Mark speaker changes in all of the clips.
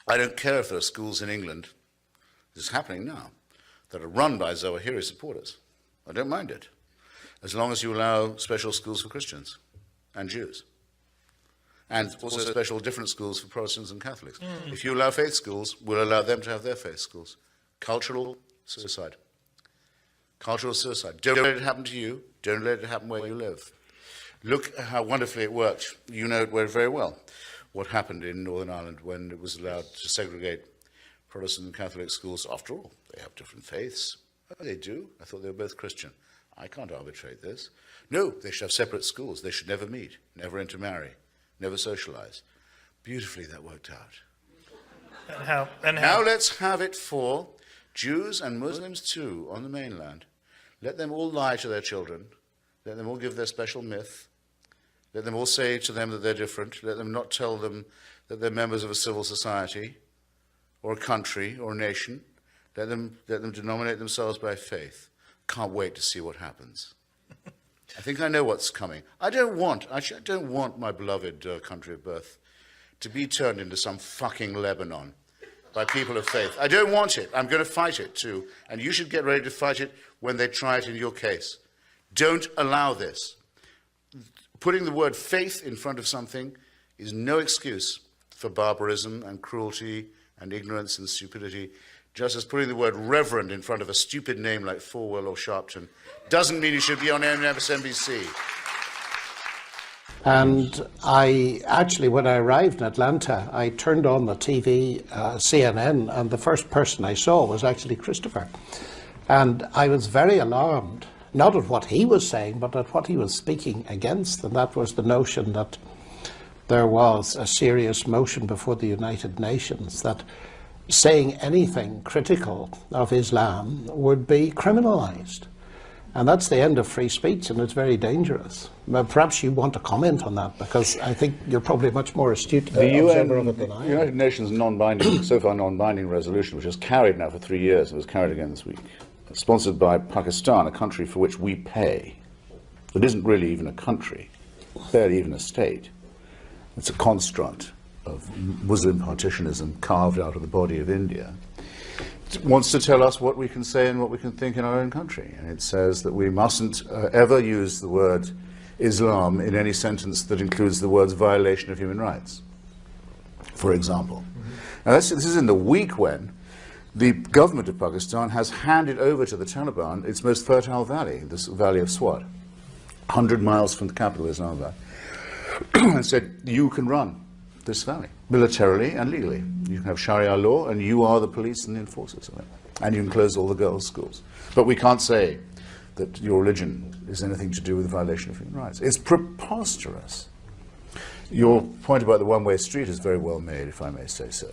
Speaker 1: I don't care if there are schools in England, this is happening now, that are run by Zawahiri supporters. I don't mind it, as long as you allow special schools for Christians and Jews. And also special different schools for Protestants and Catholics. If you allow faith schools, we'll allow them to have their faith schools. Cultural suicide. Cultural suicide. Don't let it happen to you. Don't let it happen where you live. Look how wonderfully it worked. You know it very well. What happened in Northern Ireland when it was allowed to segregate Protestant and Catholic schools. After all, they have different faiths. Oh, they do? I thought they were both Christian. I can't arbitrate this. No, they should have separate schools. They should never meet, never intermarry, never socialize. Beautifully that worked out. And how? Now let's have it for Jews and Muslims too on the mainland. Let them all lie to their children. Let them all give their special myth. Let them all say to them that they're different. Let them not tell them that they're members of a civil society or a country or a nation. Let them denominate themselves by faith. Can't wait to see what happens. I think I know what's coming. I don't want my beloved country of birth to be turned into some fucking Lebanon by people of faith. I don't want it. I'm going to fight it too. And you should get ready to fight it when they try it in your case. Don't allow this. Putting the word faith in front of something is no excuse for barbarism and cruelty and ignorance and stupidity. Just as putting the word reverend in front of a stupid name like Falwell or Sharpton doesn't mean you should be on MSNBC.
Speaker 2: And I actually, when I arrived in Atlanta, I turned on the TV, CNN, and the first person I saw was actually Christopher. And I was very alarmed, not at what he was saying, but at what he was speaking against, and that was the notion that there was a serious motion before the United Nations that saying anything critical of Islam would be criminalized. And that's the end of free speech, and it's very dangerous. Perhaps you want to comment on that, because I think you're probably much more astute observer of it than I am.
Speaker 1: The United Nations non-binding, so far non-binding resolution, which has carried now for 3 years, and was carried again this week, sponsored by Pakistan, a country for which we pay. It isn't really even a country, barely even a state. It's a construct of Muslim partitionism carved out of the body of India. It wants to tell us what we can say and what we can think in our own country. And it says that we mustn't ever use the word Islam in any sentence that includes the words violation of human rights, for example. Now this is in the week when the government of Pakistan has handed over to the Taliban its most fertile valley, this valley of Swat, 100 miles from the capital, Islamabad, and said, you can run this valley, militarily and legally. You can have Sharia law, and you are the police and the enforcers of it. And you can close all the girls' schools. But we can't say that your religion is anything to do with the violation of human rights. It's preposterous. Your point about the one-way street is very well made, if I may say so.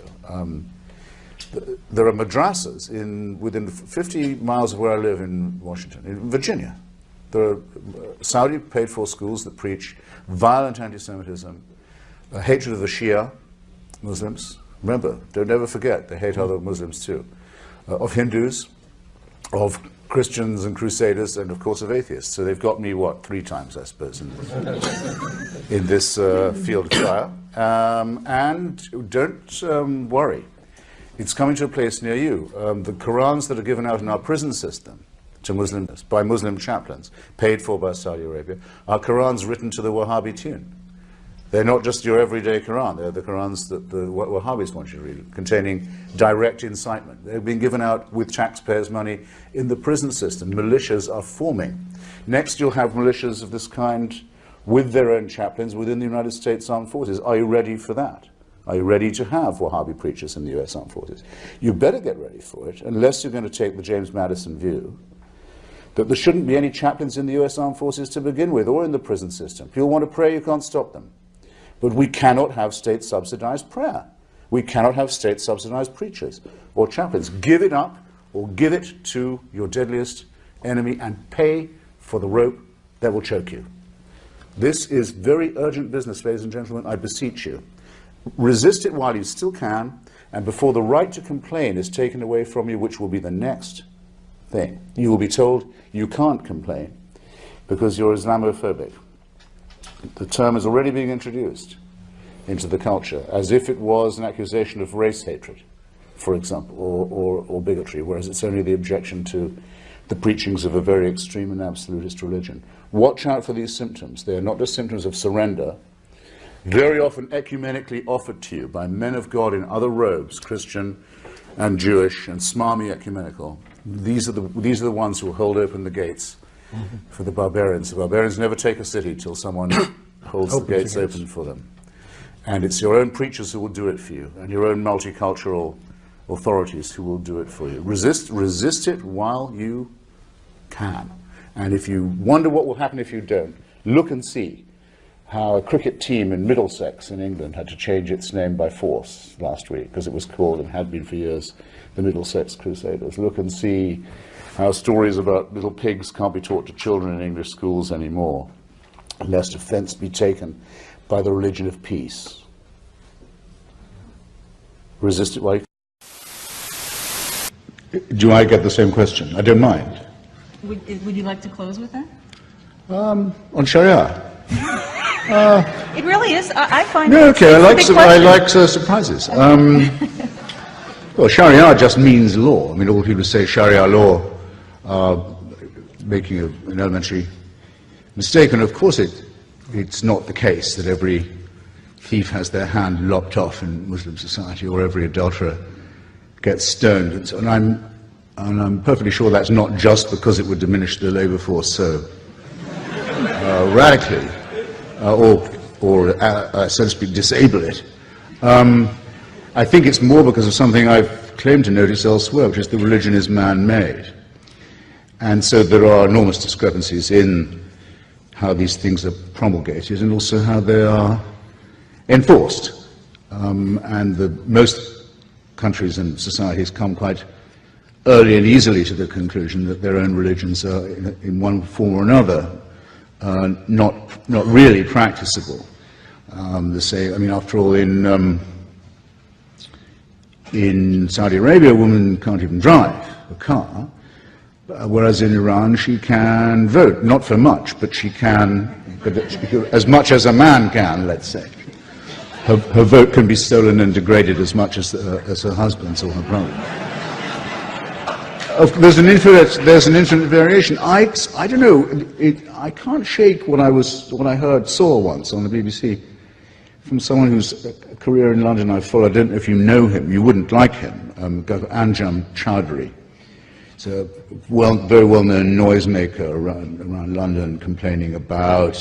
Speaker 1: There are madrasas within 50 miles of where I live in Washington, in Virginia. There are Saudi paid-for schools that preach violent anti-Semitism, hatred of the Shia Muslims. Remember, don't ever forget, they hate other Muslims too. Of Hindus, of Christians and Crusaders, and of course of atheists. So they've got me, what, 3 times, I suppose, in this field of fire. And don't worry. It's coming to a place near you. The Qurans that are given out in our prison system to Muslims, by Muslim chaplains, paid for by Saudi Arabia, are Qurans written to the Wahhabi tune. They're not just your everyday Quran, they're the Qurans that the Wahhabis want you to read, containing direct incitement. They're being given out with taxpayers' money in the prison system. Militias are forming. Next you'll have militias of this kind with their own chaplains within the United States Armed Forces. Are you ready for that? Are you ready to have Wahhabi preachers in the US Armed Forces? You better get ready for it, unless you're going to take the James Madison view that there shouldn't be any chaplains in the US Armed Forces to begin with, or in the prison system. People want to pray, you can't stop them. But we cannot have state-subsidized prayer. We cannot have state-subsidized preachers or chaplains. Give it up, or give it to your deadliest enemy and pay for the rope that will choke you. This is very urgent business, ladies and gentlemen, I beseech you. Resist it while you still can, and before the right to complain is taken away from you, which will be the next thing. You will be told you can't complain because you're Islamophobic. The term is already being introduced. into the culture, as if it was an accusation of race hatred, for example, or bigotry, whereas it's only the objection to the preachings of a very extreme and absolutist religion. Watch out for these symptoms. They are not just symptoms of surrender, very often ecumenically offered to you by men of God in other robes, Christian and Jewish and smarmy ecumenical. These are the ones who will hold open the gates for the barbarians. The barbarians never take a city till someone holds the gates open for them. And it's your own preachers who will do it for you, and your own multicultural authorities who will do it for you. Resist it while you can. And if you wonder what will happen if you don't, look and see how a cricket team in Middlesex in England had to change its name by force last week, because it was called, and had been for years, the Middlesex Crusaders. Look and see how stories about little pigs can't be taught to children in English schools anymore, lest offense be taken by the religion of peace. Resist it while you... Do I get the same question? I don't mind.
Speaker 3: Would you like to close with that?
Speaker 1: On Sharia.
Speaker 3: It really is. I find
Speaker 1: No, okay, I like
Speaker 3: question.
Speaker 1: surprises. Well, Sharia just means law. I mean, all people who say Sharia law are making an elementary mistake, and of course it's not the case that every thief has their hand lopped off in Muslim society, or every adulterer gets stoned, and so on. And I'm perfectly sure that's not just because it would diminish the labour force so radically, or so to speak, disable it. I think it's more because of something I've claimed to notice elsewhere, which is the religion is man-made. And so there are enormous discrepancies in how these things are promulgated and also how they are enforced. And most countries and societies come quite early and easily to the conclusion that their own religions are, in one form or another, not really practicable. They say, I mean, after all, in Saudi Arabia, a woman can't even drive a car, whereas in Iran she can vote, not for much, but she can, as much as a man can, let's say. Her vote can be stolen and degraded as much as her husband's or her brother. There's an infinite variation. I don't know. I can't shake what I saw once on the BBC from someone whose career in London I follow. I don't know if you know him. You wouldn't like him. A guy called Anjum Chowdhury. He's a very well-known noisemaker around London, complaining about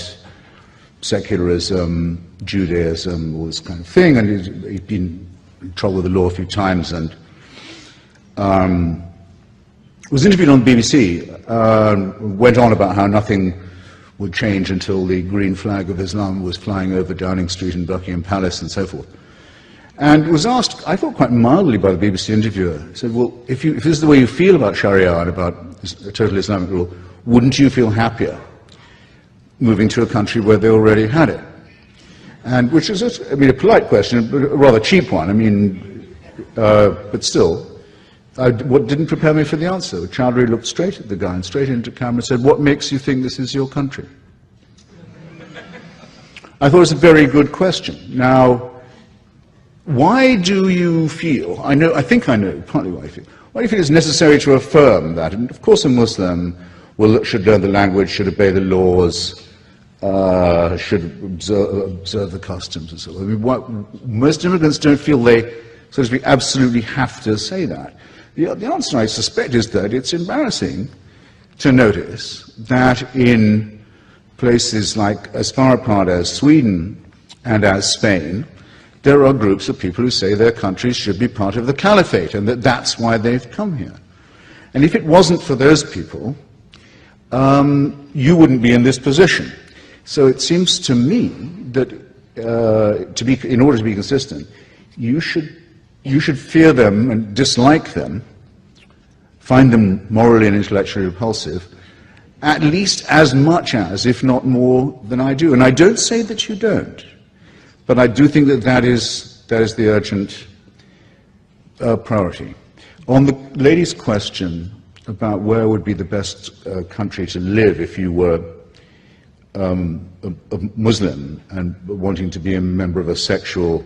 Speaker 1: secularism, Judaism, all this kind of thing. And he's been in trouble with the law a few times, and was interviewed on the BBC, went on about how nothing would change until the green flag of Islam was flying over Downing Street and Buckingham Palace and so forth. And was asked, I thought quite mildly by the BBC interviewer, he said, well, if this is the way you feel about Sharia and about total Islamic rule, wouldn't you feel happier moving to a country where they already had it? And which is, a polite question, but a rather cheap one, but still. What didn't prepare me for the answer. Chowdhury looked straight at the guy and straight into camera and said, what makes you think this is your country? I thought it was a very good question. Now, why do you feel, I think I know partly why you feel, why do you feel it's necessary to affirm that? And of course a Muslim should learn the language, should obey the laws, should observe the customs and so on. Most immigrants don't feel they, so to speak, absolutely have to say that. The answer, I suspect, is that it's embarrassing to notice that in places like as far apart as Sweden and as Spain, there are groups of people who say their countries should be part of the caliphate and that that's why they've come here. And if it wasn't for those people, you wouldn't be in this position. So it seems to me that in order to be consistent, you should fear them and dislike them, find them morally and intellectually repulsive, at least as much as, if not more, than I do. And I don't say that you don't, but I do think that is the urgent priority. On the lady's question about where would be the best country to live if you were a Muslim and wanting to be a member of a sexual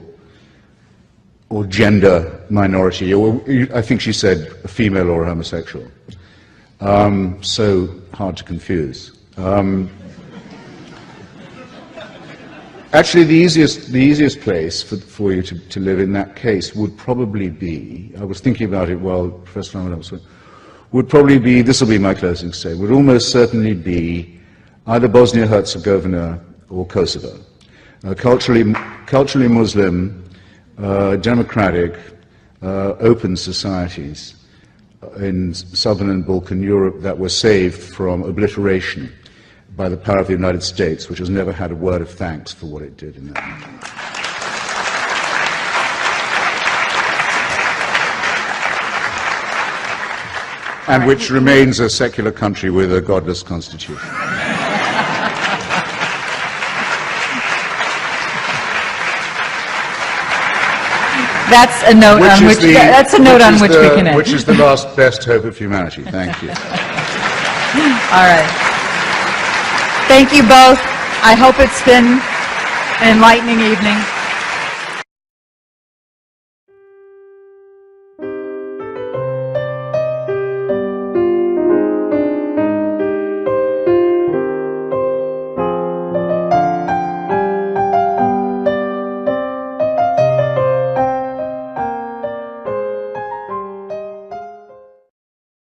Speaker 1: or gender minority, or I think she said a female or a homosexual. So hard to confuse. Actually, the easiest place for you to live in that case would probably be, I was thinking about it while Professor Ramadan was talking, would probably be, this will be my closing statement, would almost certainly be either Bosnia-Herzegovina or Kosovo. Culturally Muslim, democratic, open societies in southern and Balkan Europe that were saved from obliteration by the power of the United States, which has never had a word of thanks for what it did in that country. And which remains a secular country with a godless constitution.
Speaker 3: That's a note on which we can end.
Speaker 1: Which is the last best hope of humanity. Thank you.
Speaker 3: All right. Thank you both. I hope it's been an enlightening evening.